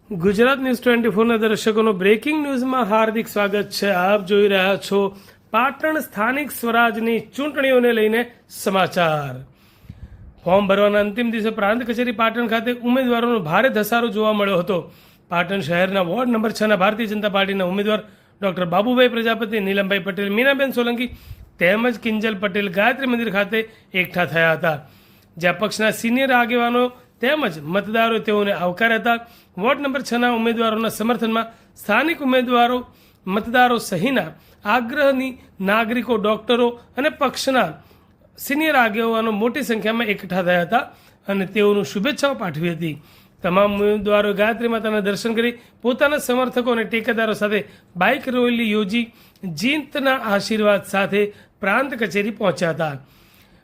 Gujarat news 24ના દર્શકોનો breaking ન્યૂઝમાં હાર્દિક સ્વાગત છે। આપ જોઈ રહ્યા છો પાટણ સ્થાનિક સ્વરાજની ચૂંટણીઓને લઈને સમાચાર। ફોર્મ ભરવાના અંતિમ દિવસે પ્રાંત કચેરી પાટણ ખાતે ઉમેદવારોનો ભારે ધસારો જોવા મળ્યો હતો। પાટણ શહેરના વોર્ડ નંબર 6ના ભારતીય જનતા પાર્ટીના ઉમેદવાર ડોક્ટર બાબુભાઈ પ્રજાપતિ, નીલમભાઈ પટેલ, મીનાબેન સોલંકી તેમજ કિંજલ પટેલ ગાયત્રી મંદિર ખાતે એકઠા થયા હતા, જ્યાં પક્ષના સિનિયર આગેવાનો તેમજ મતદારો તેઓને આવકાર્યા હતા। વોર્ડ નંબર 6ના ઉમેદવારોના સમર્થનમાં સ્થાનિક ઉમેદવારો, મતદારો સહિતના આગ્રહની નાગરિકો, ડોક્ટરો અને પક્ષના સિનિયર આગેવાનો મોટી સંખ્યામાં એકઠા થયા હતા અને તેઓનું શુભેચ્છાઓ પાઠવી હતી। તમામ ઉમેદવારો ગાયત્રી માતાના દર્શન કરી પોતાના સમર્થકો અને ટેકેદારો સાથે બાઇક રેલી યોજી જીતના આશીર્વાદ સાથે પ્રાંત કચેરી પહોંચ્યા હતા।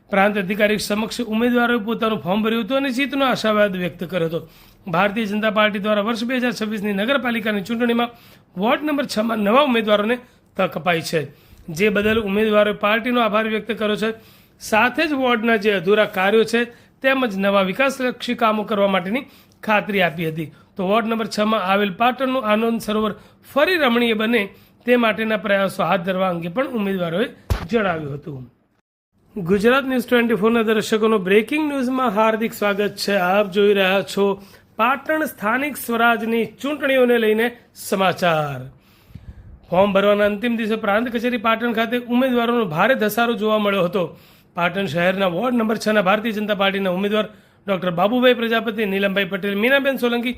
પ્રાંત અધિકારી સમક્ષ ઉમેદવારોએ પોતાનું ફોર્મ ભર્યું હતું અને જીતનો આશાવાદ વ્યક્ત કર્યો હતો। ભારતીય જનતા પાર્ટી દ્વારા વર્ષ 2026ની નગરપાલિકાની ચૂંટણીમાં વોર્ડ નંબર 6માં નવા ઉમેદવારોને તક અપાઈ છે, જે બદલ ઉમેદવારોએ પાર્ટીનો આભાર વ્યક્ત કર્યો છે। સાથે જ વોર્ડના જે અધૂરા કાર્યો છે તેમજ નવા વિકાસલક્ષી કામો કરવા માટેની ખાતરી આપી હતી। તો વોર્ડ નંબર 6માં આવેલ પાટણનું આનંદ સરોવર ફરી રમણીય બને તે માટેના પ્રયાસો હાથ ધરવા અંગે પણ ઉમેદવારોએ જણાવ્યું હતું। ગુજરાત ન્યૂઝ 24ના દર્શકોનો બ્રેકિંગ ન્યૂઝમાં હાર્દિક સ્વાગત છે। આપ જોઈ રહ્યા છો પાટણ સ્થાનિક સ્વરાજની ચૂંટણીઓને લઈને સમાચાર। ફોર્મ ભરવાના અંતિમ દિવસે પ્રાંત કચેરી પાટણ ખાતે ઉમેદવારોનો ભારે ધસારો જોવા મળ્યો હતો। પાટણ શહેરના વોર્ડ નંબર 6ના ભારતીય જનતા પાર્ટીના ઉમેદવાર ડોક્ટર બાબુભાઈ પ્રજાપતિ, નીલમભાઈ પટેલ, મીનાબેન સોલંકી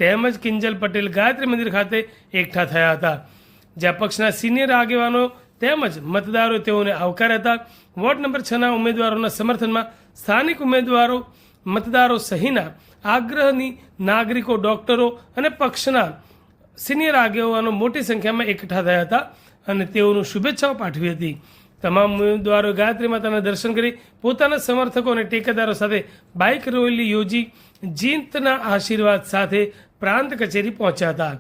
તેમજ કિંજલ પટેલ ગાયત્રી મંદિર ખાતે એકઠા થયા હતા, જ્યાં પક્ષના સિનિયર આગેવાનો તેમજ મતદારો તેઓને આવકાર્યા હતા। વોર્ડ નંબર 6ના ઉમેદવારોના સમર્થનમાં સ્થાનિક ઉમેદવારો, મતદારો સહિતના આગ્રહની નાગરિકો, ડોક્ટરો અને પક્ષના સિનિયર આગેવાનો મોટી સંખ્યામાં એકઠા થયા હતા અને તેઓનું શુભેચ્છાઓ પાઠવી હતી। તમામ ઉમેદવારો ગાયત્રી માતાના દર્શન કરી પોતાના સમર્થકો અને ટેકેદારો સાથે બાઇક રેલી યોજી જીતના આશીર્વાદ સાથે પ્રાંત કચેરી પહોંચ્યા હતા।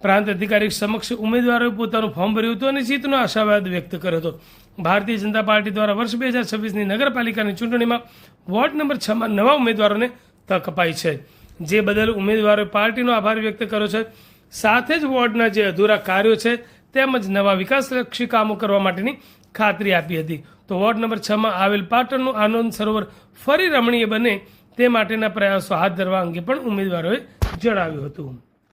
પ્રાંત અધિકારી સમક્ષ ઉમેદવારોએ પોતાનું ફોર્મ ભર્યું હતું અને જીતનો આશાવાદ વ્યક્ત કર્યો હતો। ભારતીય જનતા પાર્ટી દ્વારા વર્ષ 2026ની નગરપાલિકાની ચૂંટણીમાં વોર્ડ નંબર 6માં નવા ઉમેદવારોને તક અપાઈ છે, જે બદલ ઉમેદવારોએ પાર્ટીનો આભાર વ્યક્ત કર્યો છે। સાથે જ વોર્ડના જે અધૂરા કાર્યો છે તેમજ નવા વિકાસલક્ષી કામો કરવા માટેની ખાતરી આપી હતી। તો વોર્ડ નંબર 6માં આવેલ પાટણનું આનંદ સરોવર ફરી રમણીય બને તે માટેના પ્રયાસો હાથ ધરવા અંગે પણ ઉમેદવારોએ જણાવ્યું હતું।